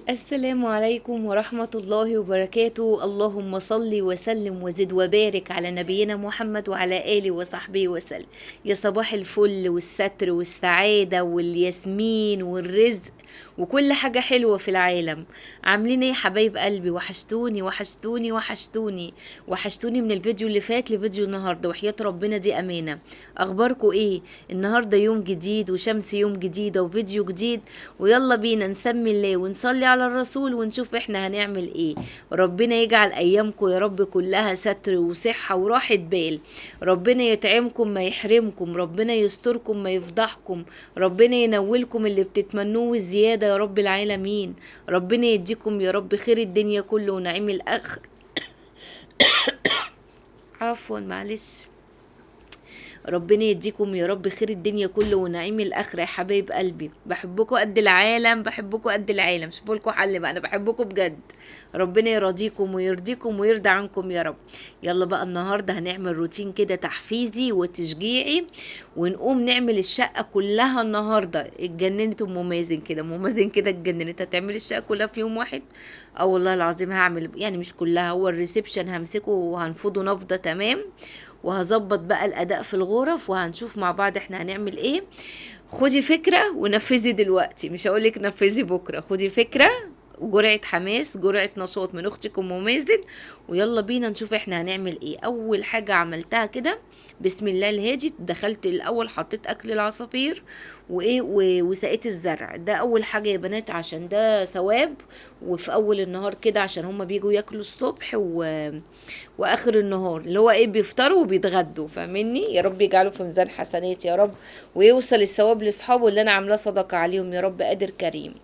السلام عليكم ورحمة الله وبركاته. اللهم صل وسلم وزد وبارك على نبينا محمد وعلى آله وصحبه وسلم. يا صباح الفل والستر والسعادة والياسمين والرزق وكل حاجة حلوة في العالم. عاملين ايه يا حبايب قلبي؟ وحشتوني وحشتوني وحشتوني. وحشتوني من الفيديو اللي فات لفيديو النهاردة، وحياة ربنا دي أمانة. أخباركم ايه؟ النهاردة يوم جديد وشمس يوم جديدة وفيديو جديد، ويلا بينا نسمي الله ونصلي على الرسول ونشوف احنا هنعمل ايه. ربنا يجعل ايامكم يا رب كلها ستر وصحة وراحة بال. ربنا يطعمكم ما يحرمكم، ربنا يستركم ما يفضحكم، ربنا ينولكم اللي بتتمنوه زيادة يا رب العالمين. ربنا يديكم يا رب خير الدنيا كله ونعيم الاخر. عفوا معلش. ربنا يديكم يا رب خير الدنيا كله ونعيم الاخره. يا حبايب قلبي بحبكم قد العالم، بحبكم قد العالم. شوفوا لكم حل بقى، انا بحبكم بجد. ربنا يرضيكم ويرضيكم ويرضى عنكم يا رب. يلا بقى النهارده هنعمل روتين كده تحفيزي وتشجيعي، ونقوم نعمل الشقه كلها النهارده. اتجننت ام مازن كده، ام مازن كده اتجننت هتعمل الشقه كلها في يوم واحد. اه والله العظيم هعمل، يعني مش كلها، هو الريسبشن همسكه وهنفضه نفضه تمام، وهظبط بقى الاداء في الغرف، وهنشوف مع بعض احنا هنعمل ايه. خدي فكرة ونفذي دلوقتي، مش هقولك نفذي بكرة. خدي فكرة وجرعة حماس، جرعة نشاط من اختك ام مازن، ويلا بينا نشوف احنا هنعمل ايه. اول حاجة عملتها كده بسم الله الهادي، دخلت الاول حطيت اكل العصافير وايه وسقيت الزرع. ده اول حاجة يا بنات، عشان ده ثواب، وفي اول النهار كده عشان هما بيجوا ياكلوا الصبح واخر النهار اللي هو ايه بيفطروا وبيتغدوا. فاهمني؟ يا رب يجعله في ميزان حسنات يا رب، ويوصل الثواب لاصحابه اللي انا عاملاه صدقه عليهم يا رب قادر كريم.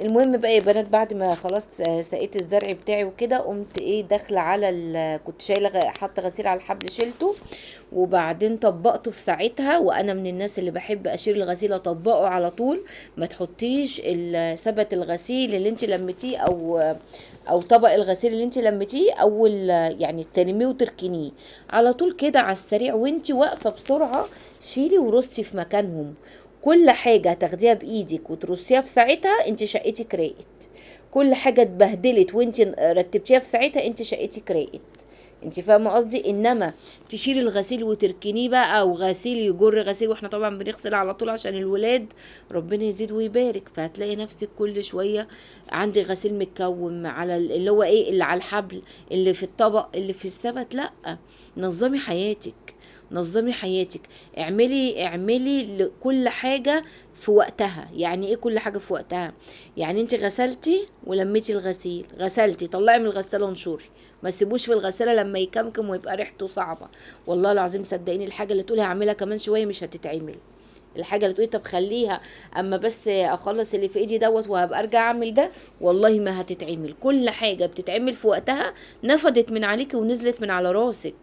المهم بقى يا بنات، بعد ما خلاص سقيت الزرع بتاعي وكده، قمت ايه داخله على كنت شايله حاطه غسيل على الحبل، شيلته وبعدين طبقته في ساعتها. وانا من الناس اللي بحب اشيل الغسيل اطبقه على طول. ما تحطيش ثبت الغسيل اللي انت لمتيه او طبق الغسيل اللي انت لمتيه اول، يعني ترميه وتركنيه على طول كده على السريع. وانت واقفه بسرعه شيلي ورصي في مكانهم. كل حاجة تاخديها بإيدك وترصيها في ساعتها انت شقتك راقت. كل حاجة اتبهدلت وانت رتبتيها في ساعتها انت شقتك راقت. انت فاهمة قصدي؟ انما تشيلي الغسيل وتركنيه بقى، او غسيل يجر غسيل، واحنا طبعا بنغسل على طول عشان الولاد، ربنا يزيد ويبارك. فهتلاقي نفسك كل شوية عندي غسيل متكوم على اللي هو ايه، اللي على الحبل، اللي في الطبق، اللي في السبت. لا، نظمي حياتك، نظمي حياتك. اعملي لكل حاجة في وقتها. يعني ايه كل حاجة في وقتها؟ يعني انت غسلتي ولميتي الغسيل، غسلتي طلعي من الغسالة وانشري، ما تسيبوش في الغسالة لما يكمكم ويبقى ريحته صعبة. والله العظيم صدقيني الحاجة اللي تقولي هعملها كمان شوية مش هتتعمل. الحاجة اللي تقولي طب خليها اما بس اخلص اللي في ايدي دوت وهبقى ارجع اعمل ده، والله ما هتتعمل. كل حاجة بتتعمل في وقتها نفدت من عليكي ونزلت من على راسك.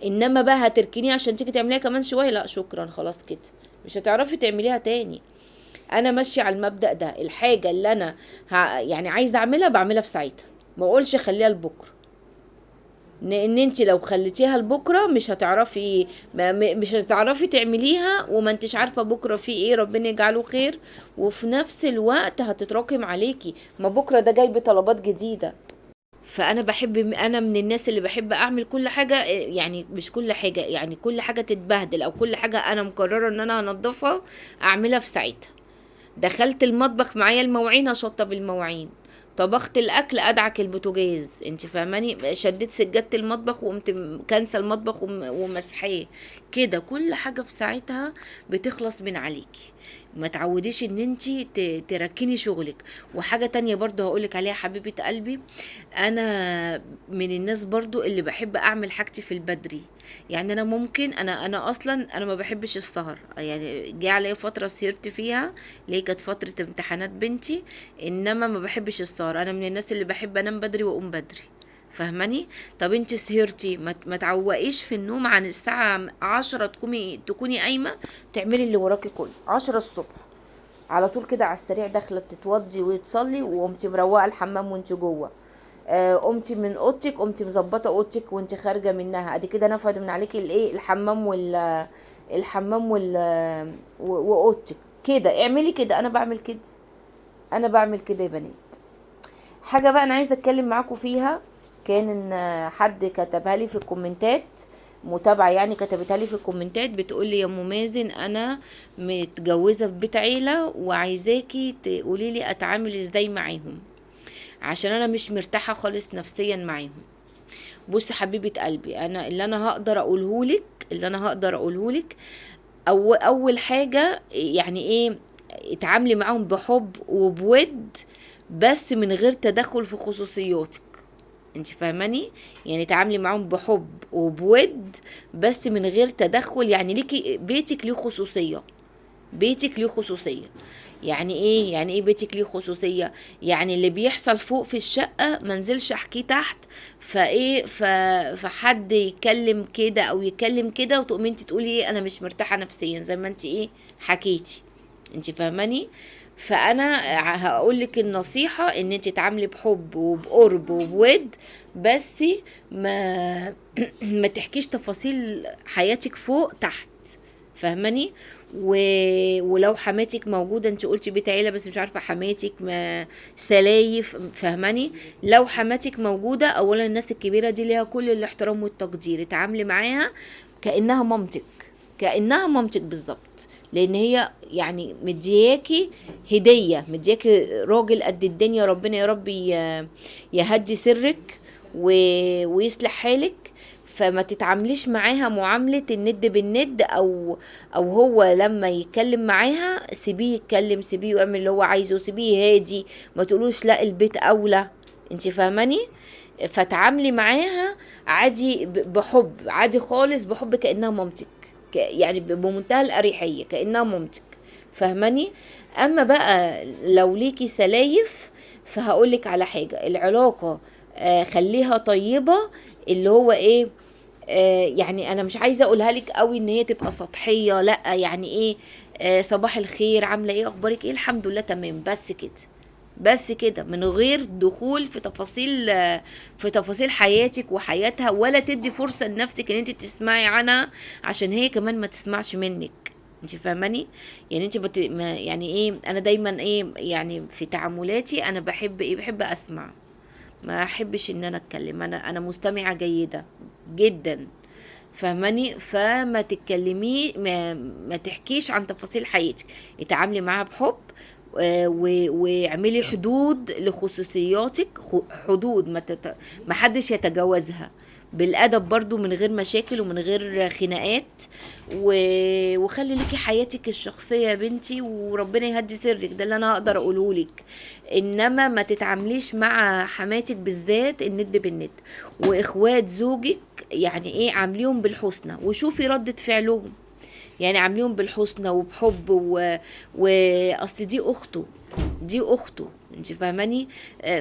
انما بقى هتركنيه عشان تيجي تعمليها كمان شويه، لا شكرا خلاص كده مش هتعرفي تعمليها تاني. انا ماشيه على المبدأ ده. الحاجه اللي انا يعني عايزه اعملها بعملها في ساعتها، ما اقولش خليها لبكره. لان انت لو خليتيها لبكره مش هتعرفي، مش هتعرفي تعمليها، وما انتش عارفه بكره في ايه. ربنا يجعله خير. وفي نفس الوقت هتتراكم عليكي، ما بكره ده جاي بطلبات جديده. فانا بحب، انا من الناس اللي بحب اعمل كل حاجه، يعني مش كل حاجه، يعني كل حاجه تتبهدل او كل حاجه انا مقرره ان انا هنضفها اعملها في ساعتها. دخلت المطبخ معايا المواعين اشطب المواعين، طبخت الاكل ادعك البوتاجاز. انت فاهماني؟ شديت سجادة المطبخ وقمت كنسه المطبخ ومسحاه. كده كل حاجه في ساعتها بتخلص من عليكي. ما تعوديش ان انت تركني شغلك. وحاجه تانية برضو هقولك عليها حبيبه قلبي، انا من الناس برضو اللي بحب اعمل حاجتي في البدري. يعني انا ممكن، انا اصلا انا ما بحبش السهر. يعني جه عليا فتره سهرت فيها، اللي هي كانت فتره امتحانات بنتي. انما ما بحبش السهر، انا من الناس اللي بحب انام بدري واقوم بدري. فاهماني؟ طب انت سهرتي، ما تعوقيش في النوم عن الساعه 10 تكوني قايمه تعملي اللي وراكي كله 10 الصبح على طول كده على السريع، داخله تتوضي وتصلي وقمتي مروقه الحمام وانت جوه. قمتي من اوضتك، قمتي مظبطه اوضتك وانت خارجه منها، ادي كده نفد من عليكي الايه، الحمام الحمام واوضتك. كده اعملي كده، انا بعمل كده، انا بعمل كده يا بنات. حاجة بقى انا عايزة اتكلم معاكم فيها، كان ان حد كتبها لي في الكومنتات، متابعة يعني كتبتها لي في الكومنتات، بتقول لي يا ام مازن انا متجوزة في بيت عيلة وعايزاكي تقولي لي اتعامل ازاي معاهم، عشان انا مش مرتاحة خالص نفسيا معاهم. بص حبيبة قلبي، انا اللي انا هقدر اقوله لك، اول حاجة يعني ايه، اتعاملي معاهم بحب وبود، بس من غير تدخل في خصوصياتك. انت فاهماني؟ يعني تعاملي معاهم بحب وبود، بس من غير تدخل. يعني ليكي بيتك ليه خصوصية، بيتك ليه خصوصية. يعني ايه؟ يعني ايه بيتك ليه خصوصية؟ يعني اللي بيحصل فوق في الشقة منزلش احكيه تحت، فايه فحد يتكلم كده او يتكلم كده وتقومي انت تقولي ايه، انا مش مرتاحة نفسيا زي ما انت ايه حكيتي. انت فاهماني؟ فانا هقول لك النصيحة ان انت تعاملي بحب وبقرب وبود، بس ما ما تحكيش تفاصيل حياتك فوق تحت. فاهماني؟ و... ولو حماتك موجوده، انت قلتي بيت عيله بس مش عارفه حماتك ما سلايف، فاهماني؟ لو حماتك موجوده، اولا الناس الكبيره دي ليها كل الاحترام والتقدير، اتعاملي معاها كانها مامتك، كانها مامتك بالظبط، لان هي يعني مدياكي هديه، مدياكي راجل قد الدنيا، ربنا يا رب يهدي سرك ويصلح حالك. فما تتعامليش معاها معاملة الند بالند، او هو لما يتكلم معاها سيبيه يتكلم، سيبيه يعمل اللي هو عايزه، سيبيه هادي، ما تقولوش لا البيت اولى. انت فاهماني؟ فتعاملي معاها عادي، بحب عادي خالص، بحب كأنها مامتك، يعني بمنتهى الأريحية كأنها مامتك. فاهماني؟ اما بقى لو ليكي سلايف، فهقولك على حاجة، العلاقة خليها طيبة، اللي هو ايه، يعني انا مش عايزه اقولها لك قوي ان هي تبقى سطحيه، لا يعني ايه، صباح الخير، عامله ايه، اخبارك ايه، الحمد لله تمام، بس كده، بس كده، من غير دخول في تفاصيل في تفاصيل حياتك وحياتها، ولا تدي فرصه لنفسك ان انت تسمعي عنها عشان هي كمان ما تسمعش منك. انت فاهماني؟ يعني انت يعني ايه، انا دايما ايه يعني في تعاملاتي انا بحب ايه، بحب اسمع، ما احبش ان انا اتكلم، انا مستمعة جيدة جدا. فاهماني؟ فما تتكلمي، ما تحكيش عن تفاصيل حياتك، اتعاملي معاها بحب، واعملي حدود لخصوصياتك، حدود ما حدش يتجاوزها، بالادب برضو، من غير مشاكل ومن غير خناقات، وخلي ليكي حياتك الشخصيه يا بنتي، وربنا يهدي سرك، ده اللي انا هقدر اقوله لك. انما ما تتعامليش مع حماتك بالذات الند بالند، واخوات زوجك يعني ايه، عامليهم بالحسنى وشوفي ردة فعلهم، يعني عامليهم بالحسنى وبحب واصل دي اخته، دي اخته، انت فاهماني؟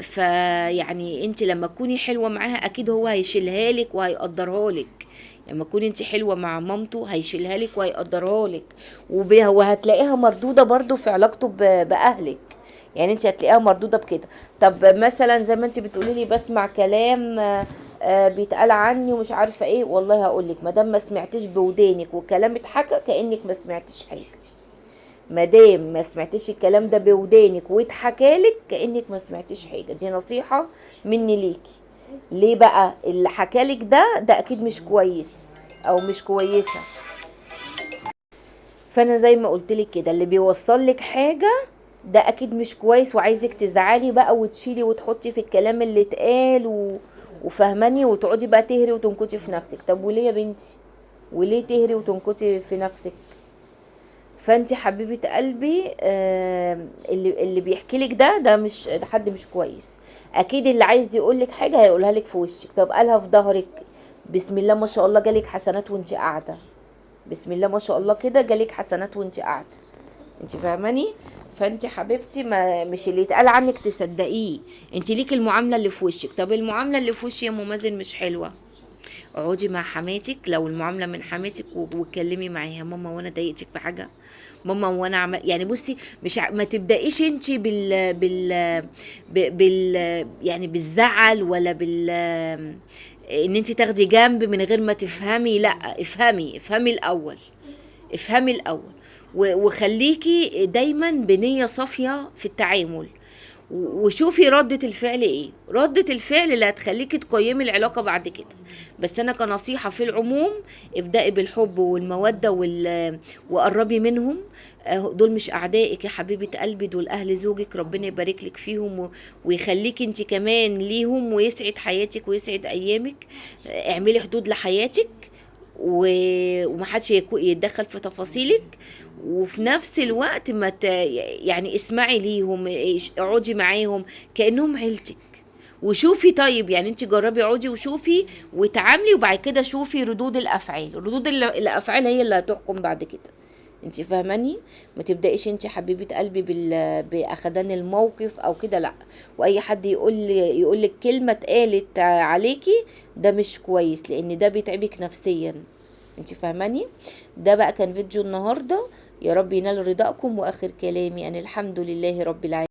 فيعني انت لما تكوني حلوه معاها اكيد هو هيشيلها لك وهيقدرها لك، لما تكوني انت حلوه مع مامته هيشيلها لك وهيقدرها لك، وهتلاقيها مردوده برضو في علاقته باهلك، يعني انت هتلاقيها مردوده بكده. طب مثلا زي ما انت بتقولي لي بسمع كلام بيتقال عني ومش عارفه ايه، والله هقول لك، ما دام ما سمعتش بودانك والكلام اتحكى كانك ما سمعتش حاجه، ما دام ما سمعتش الكلام ده بودانك واتحكالك كانك ما سمعتش حاجه، دي نصيحه مني ليكي. ليه بقى؟ اللي حكالك ده اكيد مش كويس او مش كويسه. فانا زي ما قلت لك كده، اللي بيوصل لك حاجه ده اكيد مش كويس، وعايزك تزعلي بقى وتشيلي وتحطي في الكلام اللي اتقال وفهماني، وتقعدي بقى تهري وتنكتي في نفسك. طب وليه يا بنتي؟ وليه تهري وتنكتي في نفسك؟ فانت حبيبه قلبي، اللي بيحكي لك ده مش ده حد مش كويس، اكيد اللي عايز يقول لك حاجه هيقولها لك في وشك. طب قالها في ظهرك، بسم الله ما شاء الله جالك حسنات وانت قاعده، بسم الله ما شاء الله كده جالك حسنات وانت قاعده. انت فاهماني؟ فانت حبيبتي، ما مش اللي اتقال عنك تصدقيه، انت ليك المعامله اللي في وشك. طب المعامله اللي في وشي يا ام مازن مش حلوه، اقعدي مع حماتك، لو المعامله من حماتك واتكلمي معاها، ماما وانا ضايقتك في حاجه، ماما وانا يعني بصي، مش ما تبدايش انت يعني بالزعل ولا ان انت تاخدي جنب من غير ما تفهمي، لا افهمي الاول، افهمي الاول، وخليكي دايما بنية صافية في التعامل، وشوفي ردة الفعل ايه، ردة الفعل اللي هتخليكي تقيمي العلاقة بعد كده. بس انا كنصيحة في العموم، ابدأي بالحب والمودة وقربي منهم. دول مش اعدائك يا حبيبة قلبي، دول اهل زوجك، ربنا يبارك لك فيهم ويخليك انت كمان ليهم، ويسعد حياتك ويسعد ايامك. اعملي حدود لحياتك ومحدش يتدخل في تفاصيلك. وفي نفس الوقت ما يعني اسمعي ليهم، اقعدي معاهم كأنهم عيلتك. وشوفي طيب، يعني انت جربي اقعدي وشوفي وتعاملي، وبعد كده شوفي ردود الافعال. ردود الافعال هي اللي هتحكم بعد كده. انت فاهماني؟ ما تبدايش انت حبيبه قلبي باخدان الموقف او كده، لا. واي حد يقول لك كلمه اتقالت عليكي، ده مش كويس، لان ده بيتعبك نفسيا. انت فاهماني؟ ده بقى كان فيديو النهارده، يا رب ينال رضاكم. واخر كلامي ان الحمد لله رب العالمين.